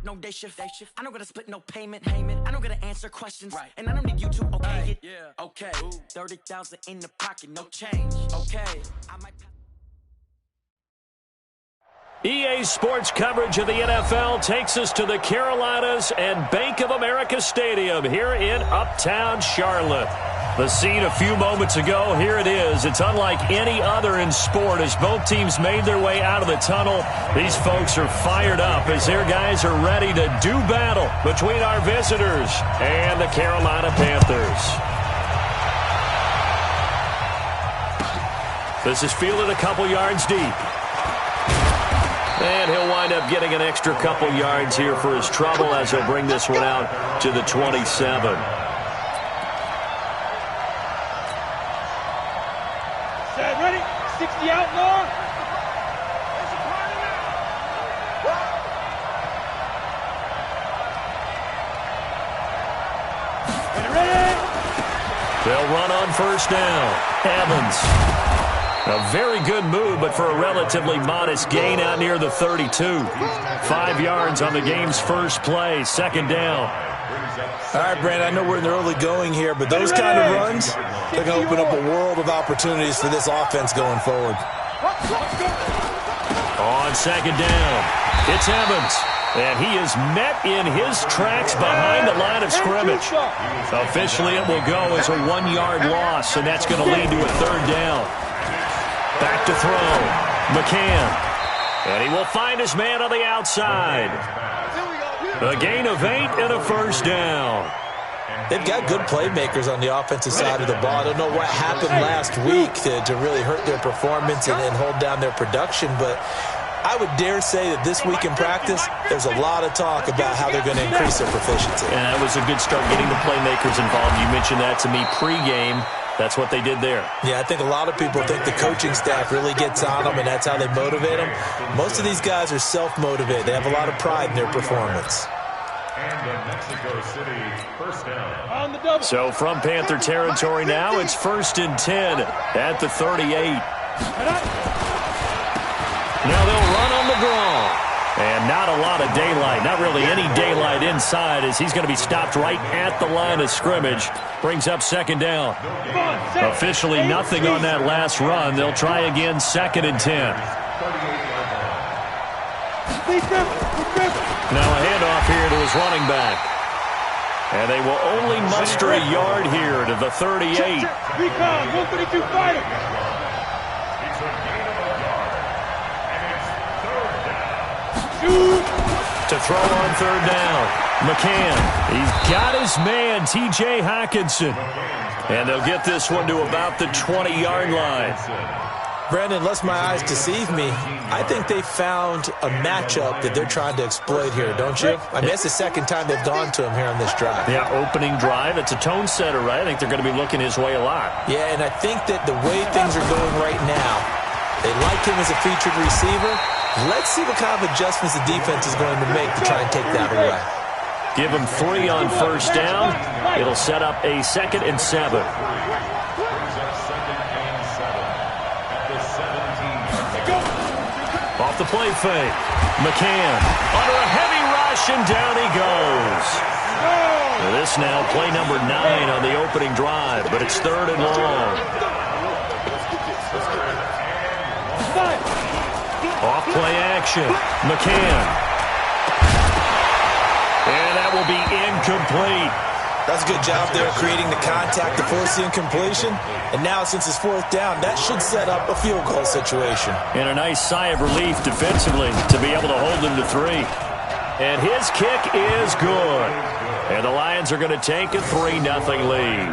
work no day shift. I don't gotta split no payment. I don't gotta answer questions. And I don't need you to okay it. Okay. 30,000 in the pocket, no change. Okay. I might. EA Sports coverage of the NFL takes us to the Carolinas and Bank of America Stadium here in Uptown Charlotte. The scene a few moments ago, here it is. It's unlike any other in sport as both teams made their way out of the tunnel. These folks are fired up as their guys are ready to do battle between our visitors and the Carolina Panthers. This is fielded a couple yards deep. And he'll wind up getting an extra couple yards here for his trouble as he'll bring this one out to the 27. Set, ready? 60 out, more. Ready? They'll run on first down. Evans. A very good move, but for a relatively modest gain out near the 32. 5 yards on the game's first play, second down. All right, Brandon, I know we're in the early going here, but those kind of runs, they're going to open up a world of opportunities for this offense going forward. On second down, it's Evans. And he is met in his tracks behind the line of scrimmage. Officially, it will go as a 1-yard loss, and that's going to lead to a third down. Back to throw. McCann. And he will find his man on the outside. A gain of 8 and a first down. They've got good playmakers on the offensive side of the ball. I don't know what happened last week to really hurt their performance and hold down their production, but I would dare say that this week in practice, there's a lot of talk about how they're going to increase their proficiency. And that was a good start getting the playmakers involved. You mentioned that to me pregame. That's what they did there. Yeah, I think a lot of people think the coaching staff really gets on them, and that's how they motivate them. Most of these guys are self-motivated. They have a lot of pride in their performance. And the Mexico City first down. So from Panther territory now, it's 1st and 10 at the 38. Now they'll run on the draw. And not a lot of daylight, not really any daylight inside as he's going to be stopped right at the line of scrimmage. Brings up second down. Officially nothing on that last run. They'll try again, 2nd and 10. Now a handoff here to his running back. And they will only muster a yard here to the 38. Recon, 132 fighter. To throw on third down. McCann. He's got his man, T.J. Hockenson. And they'll get this one to about the 20-yard line. Brandon, unless my eyes deceive me, I think they found a matchup that they're trying to exploit here, don't you? I mean, it's the second time they've gone to him here on this drive. Yeah, opening drive. It's a tone setter, right? I think they're going to be looking his way a lot. Yeah, and I think that the way things are going right now, they like him as a featured receiver. Let's see what kind of adjustments the defense is going to make to try and take that away. Give him 3 on first down. It'll set up a 2nd and 7. Off the play fake. McCann under a heavy rush, and down he goes. This now play number 9 on the opening drive, but it's 3rd and long. Off play action. McCann. And that will be incomplete. That's a good job there creating the contact to force the incompletion. And now since it's 4th down, that should set up a field goal situation. And a nice sigh of relief defensively to be able to hold him to 3. And his kick is good. And the Lions are going to take a 3-0 lead.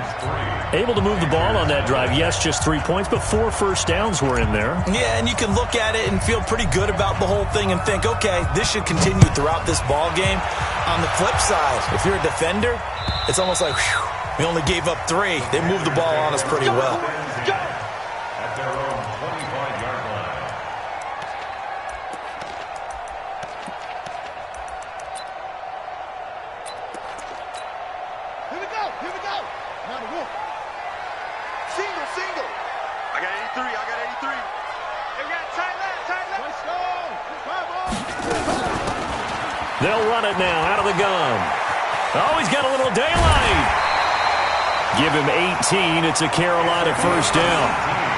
Able to move the ball on that drive. Yes, just 3 points, but 4 first downs were in there. Yeah, and you can look at it and feel pretty good about the whole thing and think, okay, this should continue throughout this ball game. On the flip side, if you're a defender, it's almost like, whew, we only gave up 3. They moved the ball on us pretty well. At their own 25-yard line. Here we go, here we go. Now the wolf. Single. I got 83, Hey, we got tight left. Let's go. Come on. They'll run it now out of the gun. Oh, he's got a little daylight. Give him 18. It's a Carolina first down.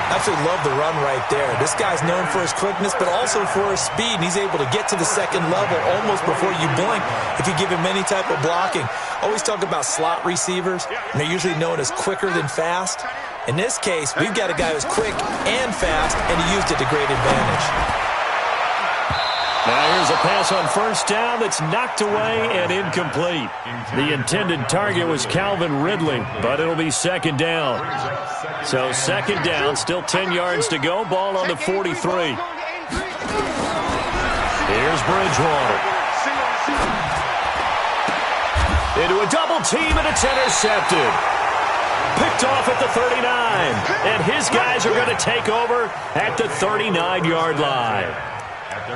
Absolutely love the run right there. This guy's known for his quickness, but also for his speed. And he's able to get to the second level almost before you blink if you give him any type of blocking. Always talk about slot receivers, and they're usually known as quicker than fast. In this case, we've got a guy who's quick and fast, and he used it to great advantage. Now here's a pass on first down that's knocked away and incomplete. The intended target was Calvin Ridley, but it'll be second down. So second down, still 10 yards to go. Ball on the 43. Here's Bridgewater. Into a double team, and it's intercepted. Picked off at the 39. And his guys are going to take over at the 39-yard line.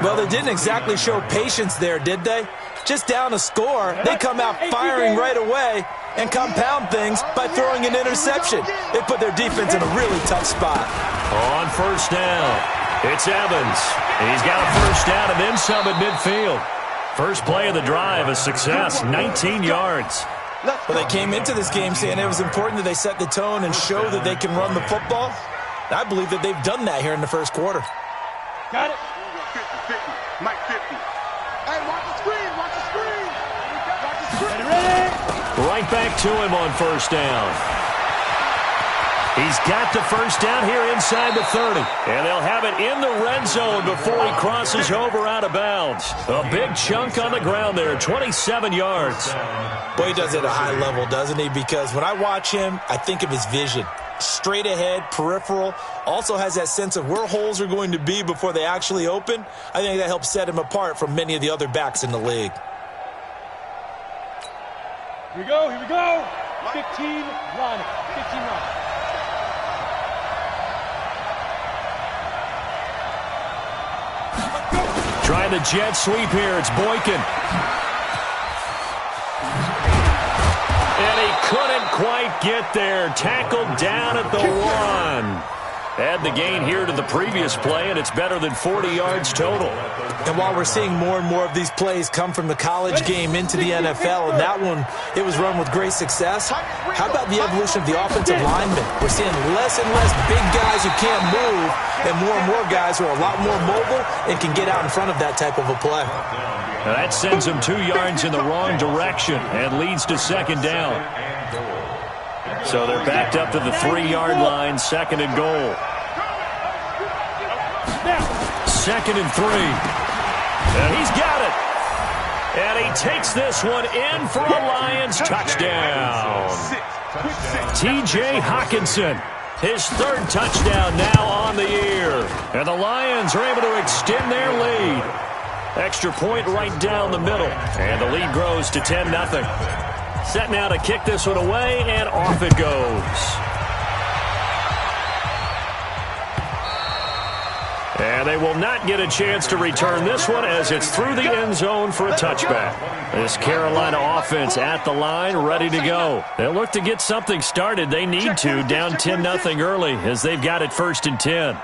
Well, they didn't exactly show patience there, did they? Just down a score, they come out firing right away and compound things by throwing an interception. They put their defense in a really tough spot. On first down, it's Evans. He's got a first down and then some at midfield. First play of the drive, a success, 19 yards. Well, they came into this game saying it was important that they set the tone and show that they can run the football. I believe that they've done that here in the first quarter. Got it. 50, Mike 50. Hey, watch the screen, watch the screen. Watch the screen. Ready? Right back to him on first down. He's got the first down here inside the 30. And they'll have it in the red zone before he crosses over out of bounds. A big chunk on the ground there, 27 yards. Boy, he does it at a high level, doesn't he? Because when I watch him, I think of his vision. Straight ahead, peripheral, also has that sense of where holes are going to be before they actually open. I think that helps set him apart from many of the other backs in the league. Here we go, here we go. 15 run. 15 run. Trying the jet sweep here. It's Boykin. And he couldn't quite get there. Tackled down at the 1. Add the gain here to the previous play, and it's better than 40 yards total. And while we're seeing more and more of these plays come from the college game into the NFL, and that one, it was run with great success, how about the evolution of the offensive linemen? We're seeing less and less big guys who can't move, and more guys who are a lot more mobile and can get out in front of that type of a play. Now that sends them 2 yards in the wrong direction and leads to second down. So they're backed up to the 3-yard line, second and goal. Second and 3. And he's got it. And he takes this one in for a Lions touchdown. T.J. Hawkinson, his third touchdown now on the year. And the Lions are able to extend their lead. Extra point right down the middle. And the lead grows to 10-0. Set now to kick this one away, and off it goes. And they will not get a chance to return this one as it's through the end zone for a touchback. This Carolina offense at the line, ready to go. They'll look to get something started. They need to, down 10-0 early as they've got it 1st and 10.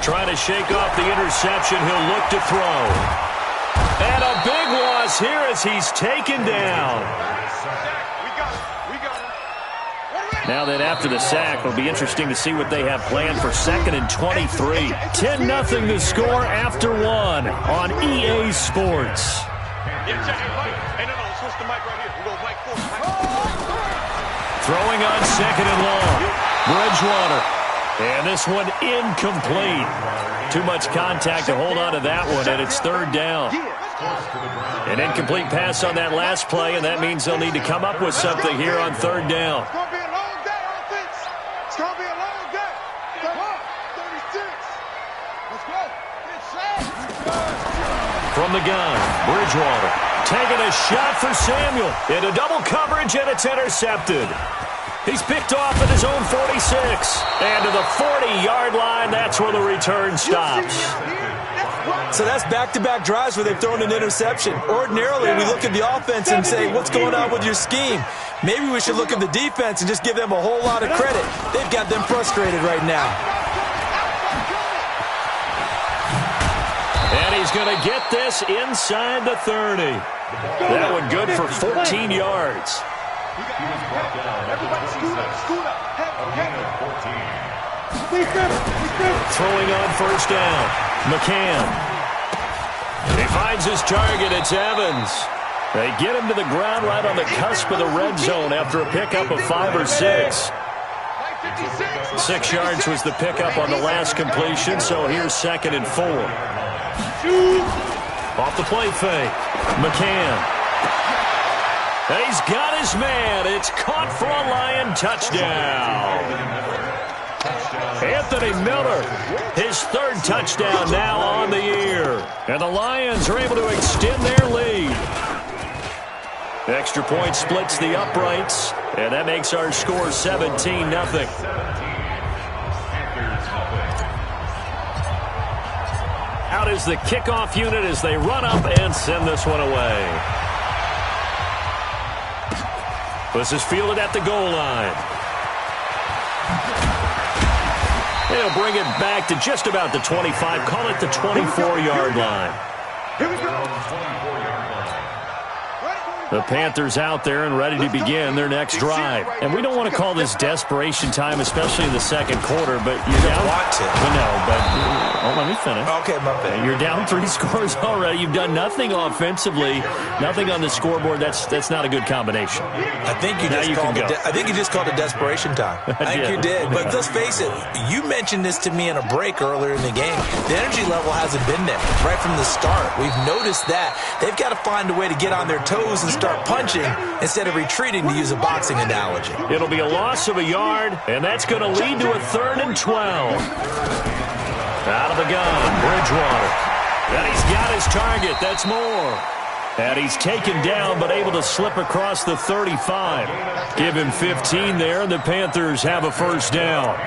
Trying to shake off the interception. He'll look to throw. And a big loss here as he's taken down. Now that after the sack, it'll be interesting to see what they have planned for 2nd and 23. 10-0 to score after 1 on EA Sports. Throwing on 2nd and long. Bridgewater. And this one incomplete. Too much contact to hold on to that one, and it's 3rd down. An incomplete pass on that last play, and that means they'll need to come up with something here on 3rd down. It's going to be a long day, offense. It's going to be a long day. 36. Let's go. From the gun, Bridgewater taking a shot for Samuel. Into double coverage, and it's intercepted. He's picked off at his own 46. And to the 40-yard line, that's where the return stops. So that's back-to-back drives where they've thrown an interception. Ordinarily, we look at the offense and say, what's going on with your scheme? Maybe we should look at the defense and just give them a whole lot of credit. They've got them frustrated right now. he's going to get this inside the 30. That one good for 14 yards. Everybody scoot up. Throwing on first down. McCann. He finds his target. It's Evans. They get him to the ground right on the cusp of the red zone after a pickup of 5 or 6. 6 yards was the pickup on the last completion, so here's 2nd and 4. Off the play fake. McCann. And he's got his man. It's caught for a Lion touchdown. Anthony Miller, his 3rd touchdown now on the year. And the Lions are able to extend their lead. Extra point splits the uprights, and that makes our score 17-0. Out is the kickoff unit as they run up and send this one away. This is fielded at the goal line. They'll bring it back to just about the 25. Call it the 24-yard line. Here we go. The Panthers out there and ready to begin their next drive. And we don't want to call this desperation time, especially in the second quarter, but you're down. Want to. Let me finish. Okay, my bad. You're down 3 scores already. You've done nothing offensively, nothing on the scoreboard. That's not a good combination. I think you just called it desperation time. I think you did. But let's face it, you mentioned this to me in a break earlier in the game. The energy level hasn't been there right from the start. We've noticed that. They've got to find a way to get on their toes and start punching instead of retreating, to use a boxing analogy. It'll be a loss of a yard, and that's going to lead to a 3rd and 12. Out of the gun, Bridgewater. And he's got his target. That's Moore. And he's taken down but able to slip across the 35. Give him 15 there, and the Panthers have a first down.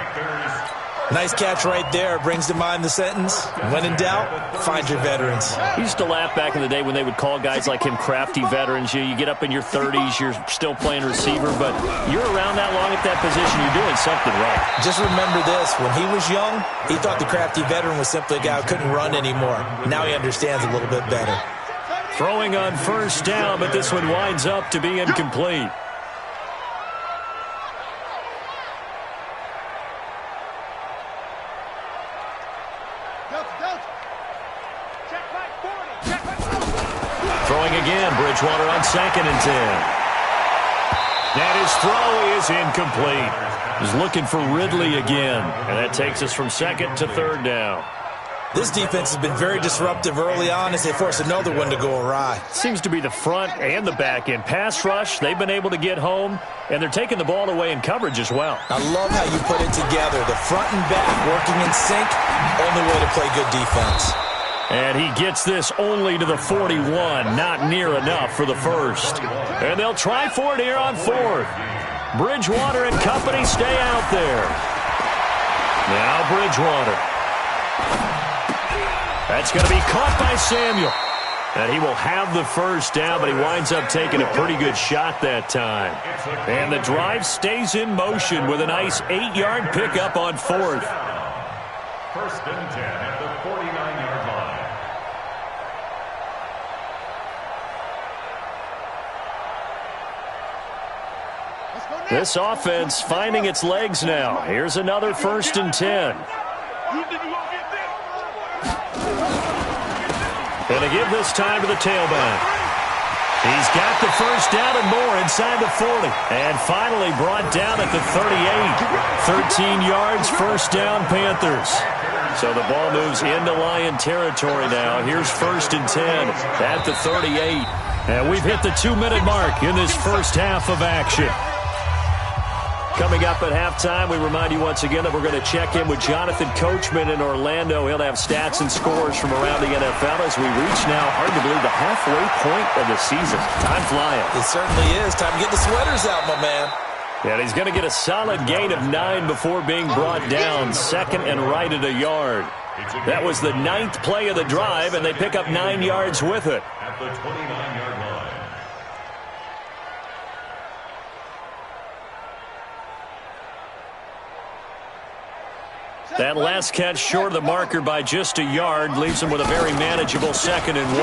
Nice catch right there. Brings to mind the sentence, when in doubt, find your veterans. We used to laugh back in the day when they would call guys like him crafty veterans. You get up in your 30s, you're still playing receiver, but you're around that long at that position, you're doing something right. Just remember this. When he was young, he thought the crafty veteran was simply a guy who couldn't run anymore. Now he understands a little bit better. Throwing on first down, but this one winds up to be incomplete. Throwing again, Bridgewater on 2nd and 10. And his throw is incomplete. He's looking for Ridley again, and that takes us from 2nd to 3rd down. This defense has been very disruptive early on as they force another one to go awry. Seems to be the front and the back end. Pass rush, they've been able to get home, and they're taking the ball away in coverage as well. I love how you put it together. The front and back working in sync, only way to play good defense. And he gets this only to the 41, not near enough for the first. And they'll try for it here on 4th. Bridgewater and company stay out there. Now Bridgewater. That's going to be caught by Samuel. And he will have the first down, but he winds up taking a pretty good shot that time. And the drive stays in motion with a nice 8-yard pickup on 4th. 1st and 10 at the 49-yard line. This offense finding its legs now. Here's another 1st and 10. And to give this time to the tailback. He's got the first down and more inside the 40. And finally brought down at the 38. 13 yards, first down, Panthers. So the ball moves into Lion territory now. Here's 1st and 10 at the 38. And we've hit the 2-minute mark in this first half of action. Coming up at halftime, we remind you once again that we're going to check in with Jonathan Coachman in Orlando. He'll have stats and scores from around the NFL as we reach now, hard to believe, the halfway point of the season. Time flying. It certainly is. Time to get the sweaters out, my man. And he's going to get a solid gain of 9 before being brought down, 2nd and right at a yard. That was the 9th play of the drive, and they pick up 9 yards with it. At the 29-yard line. That last catch short of the marker by just a yard leaves him with a very manageable 2nd and 1.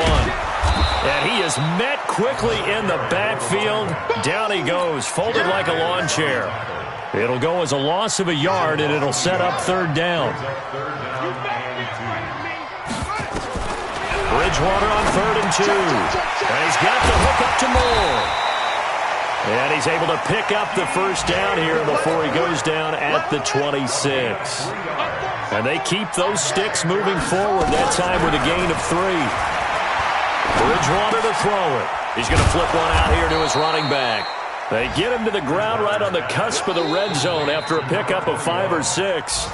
And he is met quickly in the backfield. Down he goes, folded like a lawn chair. It'll go as a loss of a yard, and it'll set up 3rd down. Bridgewater on 3rd and 2. And he's got the hook up to Moore. And he's able to pick up the 1st down here before he goes down at the 26. And they keep those sticks moving forward, that time with a gain of 3. Bridgewater to throw it. He's going to flip one out here to his running back. They get him to the ground right on the cusp of the red zone after a pickup of 5 or 6.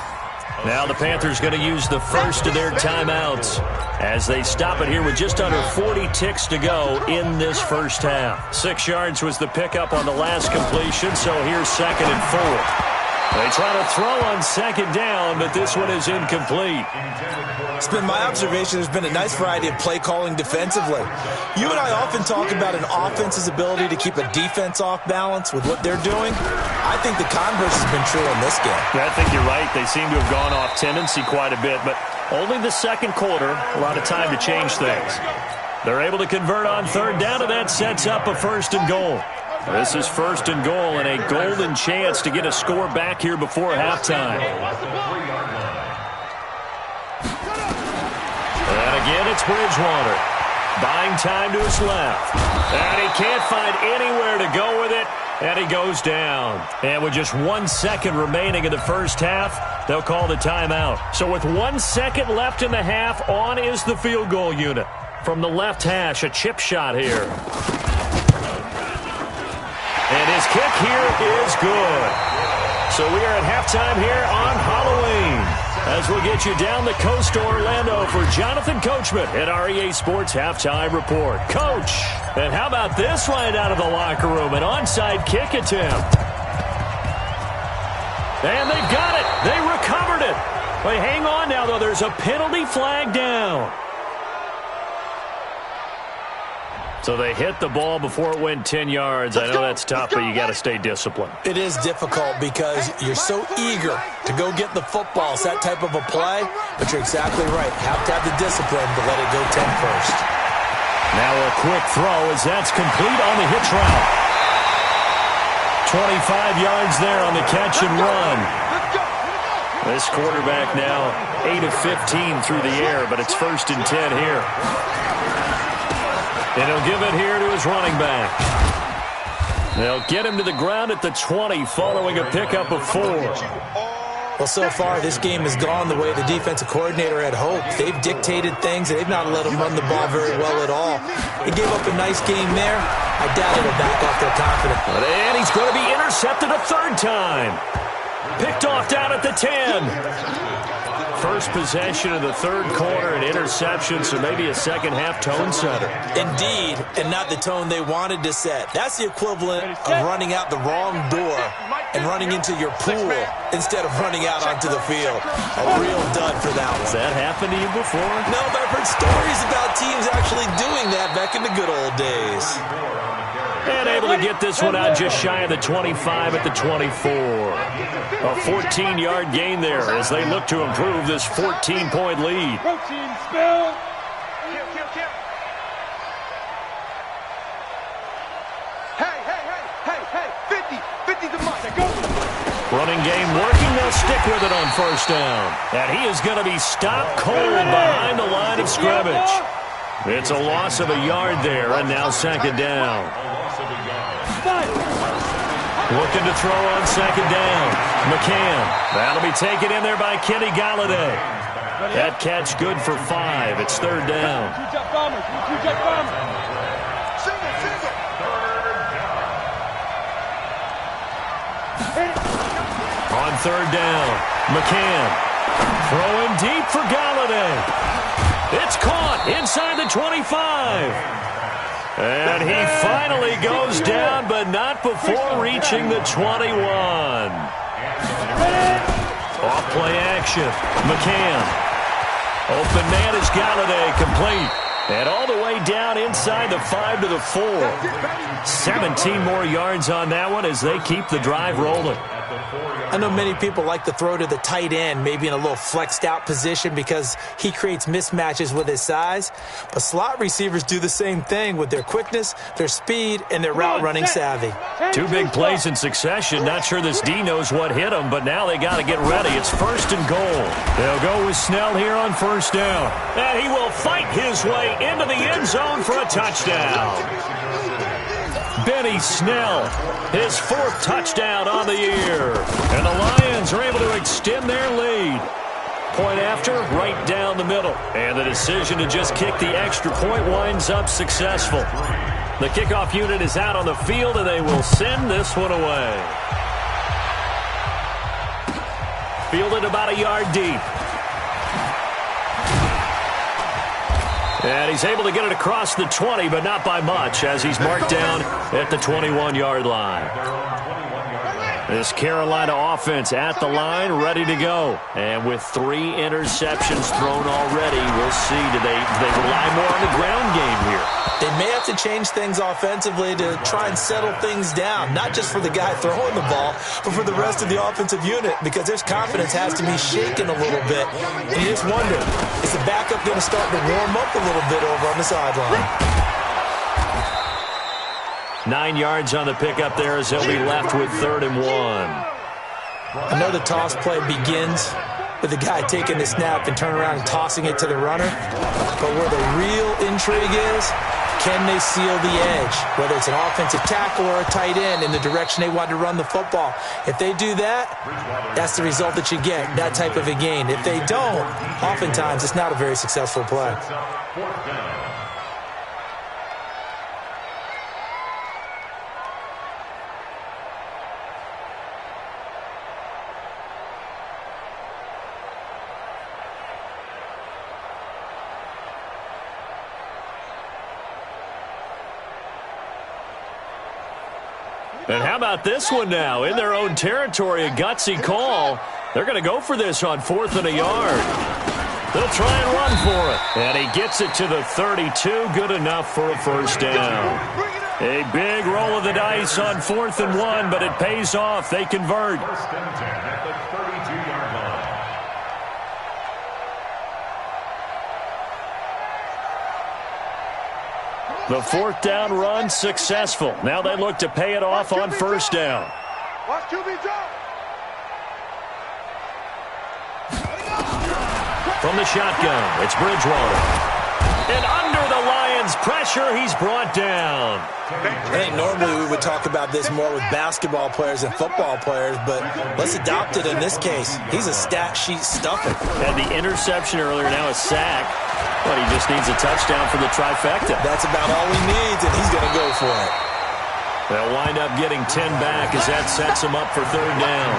Now the Panthers going to use the first of their timeouts as they stop it here with just under 40 ticks to go in this first half. 6 yards was the pickup on the last completion, so here's 2nd and 4. They try to throw on 2nd down, but this one is incomplete. It's been my observation there's been a nice variety of play calling defensively. You and I often talk about an offense's ability to keep a defense off balance with what they're doing. I think the converse has been true in this game. I think you're right. They seem to have gone off tendency quite a bit, but only the 2nd quarter, a lot of time to change things. They're able to convert on 3rd down, and that sets up a 1st and goal. This is 1st and goal and a golden chance to get a score back here before halftime. And again, it's Bridgewater. Buying time to his left. And he can't find anywhere to go with it. And he goes down. And with just 1 second remaining in the first half, they'll call the timeout. So with 1 second left in the half, on is the field goal unit. From the left hash, a chip shot here. And his kick here is good. So we are at halftime here on Halloween as we'll get you down the coast to Orlando for Jonathan Coachman at our EA Sports Halftime Report. Coach, and how about this right out of the locker room? An onside kick attempt. And they've got it. They recovered it. But hang on now, though. There's a penalty flag down. So they hit the ball before it went 10 yards. I know that's tough, but you got to stay disciplined. It is difficult because you're so eager to go get the football. It's that type of a play, but you're exactly right. You have to have the discipline to let it go 10 first. Now a quick throw as that's complete on the hitch route. 25 yards there on the catch and run. This quarterback now 8 of 15 through the air, but it's 1st and 10 here. And he'll give it here to his running back. They'll get him to the ground at the 20 following a pickup of 4. Well, so far, this game has gone the way the defensive coordinator had hoped. They've dictated things. They've not let him run the ball very well at all. He gave up a nice game there. I doubt it'll back off their confidence. And he's going to be intercepted a 3rd time. Picked off down at the 10. First possession of the 3rd quarter, an interception, so maybe a second-half tone setter. Indeed, and not the tone they wanted to set. That's the equivalent of running out the wrong door and running into your pool instead of running out onto the field. A real dud for that one. Has that happened to you before? No, but I've heard stories about teams actually doing that back in the good old days. And able to get this one out just shy of the 25 at the 24. A 14-yard gain there as they look to improve this 14-point lead. Protein spill. Hey, 50's a must. Running game working, they'll stick with it on 1st down. And he is going to be stopped cold behind the line of scrimmage. It's a loss of a yard there, and now 2nd down. Looking to throw on 2nd down. McCann. That'll be taken in there by Kenny Galladay. That catch good for 5. It's 3rd down. Two-jet bomber. Two-jet bomber. On 3rd down, McCann. Throwing deep for Galladay. It's caught inside the 25. And he finally goes down, but not before reaching the 21. Off play action. McCann. Open man is Galladay, complete. And all the way down inside the 5 to the 4. 17 more yards on that one as they keep the drive rolling. I know many people like to throw to the tight end, maybe in a little flexed out position because he creates mismatches with his size. But slot receivers do the same thing with their quickness, their speed, and their route running savvy. 2 big plays in succession. Not sure this D knows what hit him, but now they got to get ready. It's 1st and goal. They'll go with Snell here on 1st down. And he will fight his way into the end zone for a touchdown. Benny Snell, his 4th touchdown on the year. And the Lions are able to extend their lead. Point after, right down the middle. And the decision to just kick the extra point winds up successful. The kickoff unit is out on the field, and they will send this one away. Fielded about a yard deep. And he's able to get it across the 20, but not by much, as he's marked down at the 21-yard line. This Carolina offense at the line, ready to go. And with 3 interceptions thrown already, we'll see. Do they rely more on the ground game here? They may have to change things offensively to try and settle things down, not just for the guy throwing the ball, but for the rest of the offensive unit, because their confidence has to be shaken a little bit. And you just wonder, is the backup going to start to warm up a little bit over on the sideline? 9 yards on the pickup there as they'll be left with 3rd and 1. I know the toss play begins with the guy taking the snap and turning around and tossing it to the runner. But where the real intrigue is, can they seal the edge? Whether it's an offensive tackle or a tight end in the direction they want to run the football. If they do that, that's the result that you get, that type of a gain. If they don't, oftentimes it's not a very successful play. And how about this one now? In their own territory, a gutsy call. They're going to go for this on 4th and a yard. They'll try and run for it. And he gets it to the 32. Good enough for a 1st down. A big roll of the dice on 4th and 1, but it pays off. They convert. 1st and 10 at the 32-yard line. The 4th down run successful. Now they look to pay it off on 1st down. Watch QB drop. From the shotgun, it's Bridgewater. And under the Lions' pressure, he's brought down. I think normally we would talk about this more with basketball players and football players, but let's adopt it in this case. He's a stat sheet stuffer. Had the interception earlier, now a sack. But he just needs a touchdown for the trifecta. That's about all he needs, and he's going to go for it. They'll wind up getting 10 back as that sets him up for 3rd down.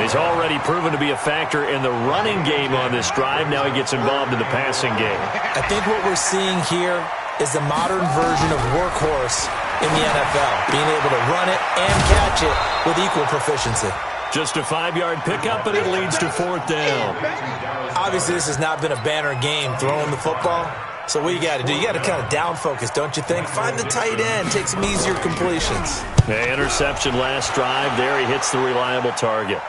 He's already proven to be a factor in the running game on this drive. Now he gets involved in the passing game. I think what we're seeing here is the modern version of workhorse in the NFL, being able to run it and catch it with equal proficiency. Just a 5-yard pickup, but it leads to 4th down. Obviously, this has not been a banner game throwing the football. So what you got to do, you got to kind of down focus, don't you think? Find the tight end, take some easier completions. The interception last drive. There he hits the reliable target.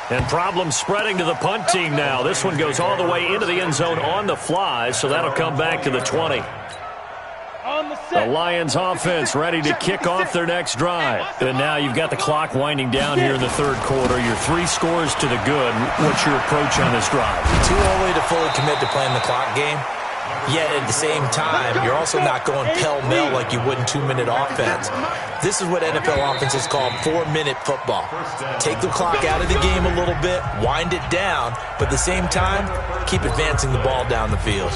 And problems spreading to the punt team now. This one goes all the way into the end zone on the fly, so that'll come back to the 20. The Lions offense ready to kick off their next drive. And now you've got the clock winding down here in the 3rd quarter. You're 3 scores to the good. What's your approach on this drive? Too early to fully commit to playing the clock game. Yet at the same time, you're also not going pell-mell like you would in 2-minute offense. This is what NFL offenses call 4-minute football. Take the clock out of the game a little bit, wind it down, but at the same time, keep advancing the ball down the field.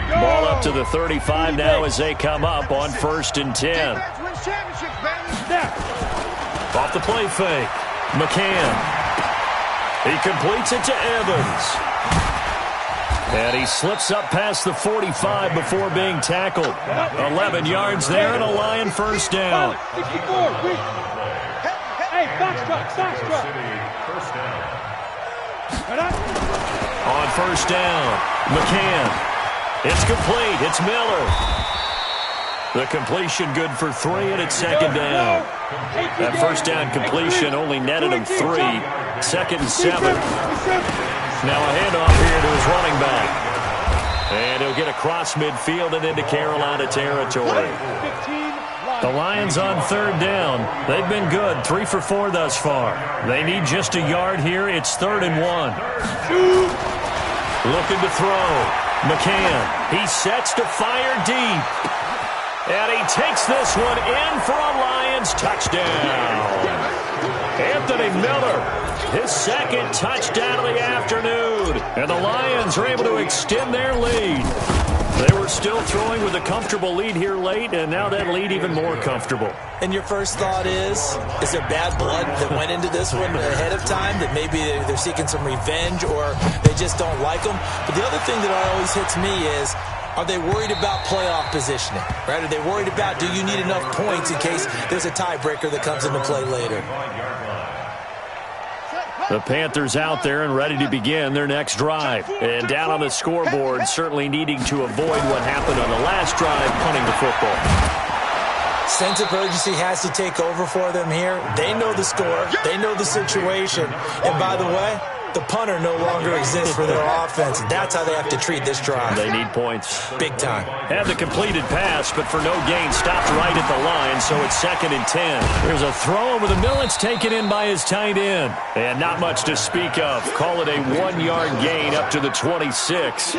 Ball up to the 35 now as they come up on 1st and 10. Off the play fake. McCann. He completes it to Evans. And he slips up past the 45 before being tackled. 11 yards there and a Lion 1st down. Hey, foxtrot. On 1st down, McCann. It's complete. It's Miller. The completion good for 3, and it's second down. That first down completion only netted him 3. 2nd and 7. Now a handoff here to his running back. And he'll get across midfield and into Carolina territory. The Lions on 3rd down. They've been good, 3 for 4 thus far. They need just a yard here. It's 3rd and 1. Looking to throw. McCann. He sets to fire deep. And he takes this one in for a Lions touchdown. Anthony Miller, his 2nd touchdown of the afternoon. And the Lions are able to extend their lead. They were still throwing with a comfortable lead here late, and now that lead even more comfortable. And your first thought is there bad blood that went into this one ahead of time, that maybe they're seeking some revenge or they just don't like them? But the other thing that always hits me is, are they worried about playoff positioning? Right? Are they worried about, do you need enough points in case there's a tiebreaker that comes into play later? The Panthers out there and ready to begin their next drive. And down on the scoreboard, certainly needing to avoid what happened on the last drive, punting the football. Sense of urgency has to take over for them here. They know the score. They know the situation. And by the way, the punter no longer exists for their offense. That's how they have to treat this drive. They need points. Big time. Had the completed pass, but for no gain, stopped right at the line, so it's 2nd and 10. There's a throw over the middle. It's taken in by his tight end. And not much to speak of. Call it a 1-yard gain up to the 26.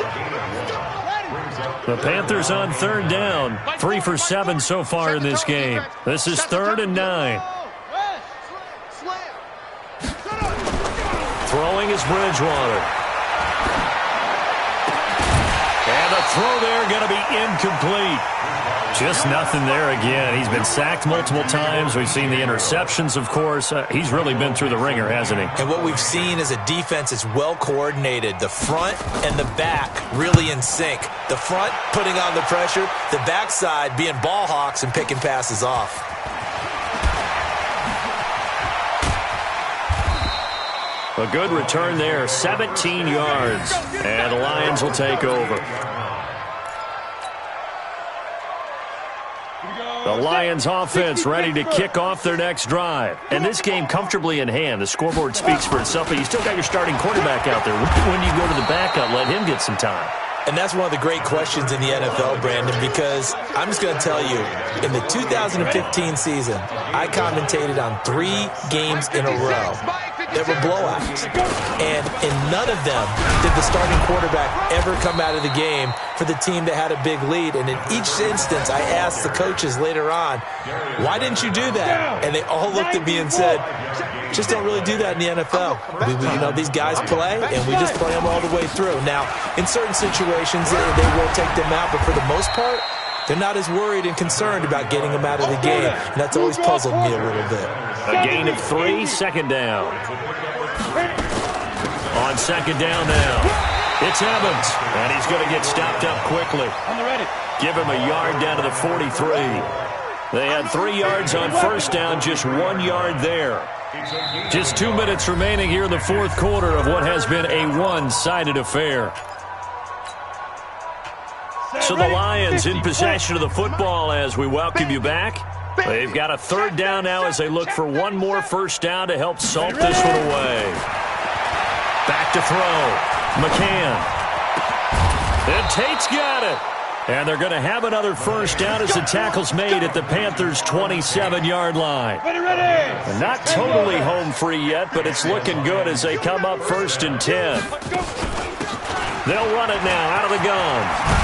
The Panthers on 3rd down. 3 for 7 so far in this game. This is 3rd and 9. Throwing is Bridgewater. And the throw there going to be incomplete. Just nothing there again. He's been sacked multiple times. We've seen the interceptions, of course. He's really been through the ringer, hasn't he? And what we've seen is a defense that's well coordinated. The front and the back really in sync. The front putting on the pressure. The backside being ball hawks and picking passes off. A good return there, 17 yards. And the Lions will take over. The Lions offense ready to kick off their next drive. And this game comfortably in hand. The scoreboard speaks for itself, but you still got your starting quarterback out there. When do you go to the backup, let him get some time? And that's one of the great questions in the NFL, Brandon, because I'm just going to tell you, in the 2015 season, I commentated on 3 games in a row. There were blowouts. And in none of them did the starting quarterback ever come out of the game for the team that had a big lead. And in each instance, I asked the coaches later on, why didn't you do that? And they all looked at me and said, just don't really do that in the NFL. These guys play, and we just play them all the way through. Now, in certain situations, they will take them out, but for the most part, they're not as worried and concerned about getting them out of the game, and that's always puzzled me a little bit. A gain of 3, 2nd down. On 2nd down now, it's Evans, and he's going to get stopped up quickly. Give him a yard down to the 43. They had 3 yards on 1st down, just 1 yard there. Just 2 minutes remaining here in the 4th quarter of what has been a one-sided affair. So the Lions in possession of the football as we welcome you back. They've got a 3rd down now as they look for one more 1st down to help salt this one away. Back to throw. McCann. And Tate's got it. And they're going to have another 1st down as the tackle's made at the Panthers' 27-yard line. And not totally home free yet, but it's looking good as they come up 1st and 10. They'll run it now out of the gun.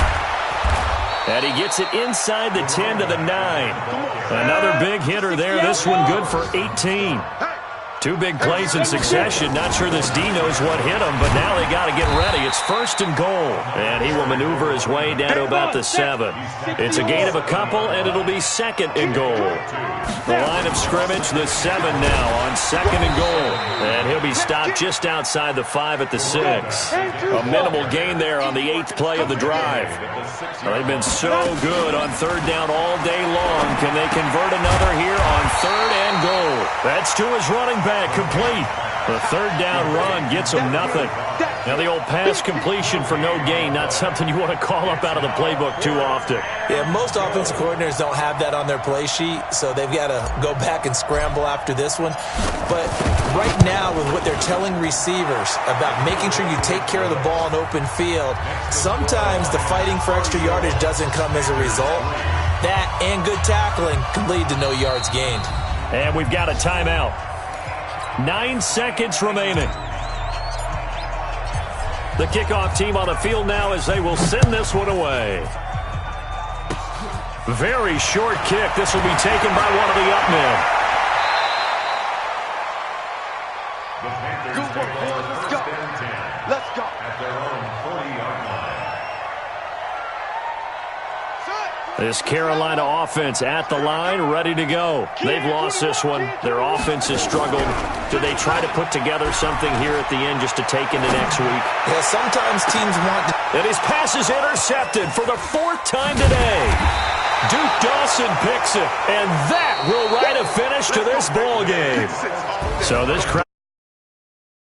And he gets it inside the 10 to the 9. Another big hitter there. This one good for 18. 2 big plays in succession. Not sure this D knows what hit him, but now they got to get ready. It's 1st and goal. And he will maneuver his way down to about the 7. It's a gain of a couple, and it'll be 2nd and goal. The line of scrimmage, the 7 now on 2nd and goal. And he'll be stopped just outside the 5 at the 6. A minimal gain there on the 8th play of the drive. They've been so good on 3rd down all day long. Can they convert another here on 3rd and goal? That's to his running back, complete. The 3rd down run gets him nothing. Now the old pass completion for no gain, not something you want to call up out of the playbook too often. Yeah, most offensive coordinators don't have that on their play sheet, so they've got to go back and scramble after this one. But right now, with what they're telling receivers about making sure you take care of the ball in open field, sometimes the fighting for extra yardage doesn't come as a result. That and good tackling can lead to no yards gained. And we've got a timeout. 9 seconds remaining. The kickoff team on the field now as they will send this one away. Very short kick. This will be taken by one of the up men. Good work, boys. Let's go. Let's go. At their own 40-yard line. This Carolina offense at the line, ready to go. They've lost this one. Their offense has struggled. Do they try to put together something here at the end just to take into next week? Yeah, sometimes teams want to... And his pass is intercepted for the 4th time today. Duke Dawson picks it, and that will write a finish to this ball game. So this crowd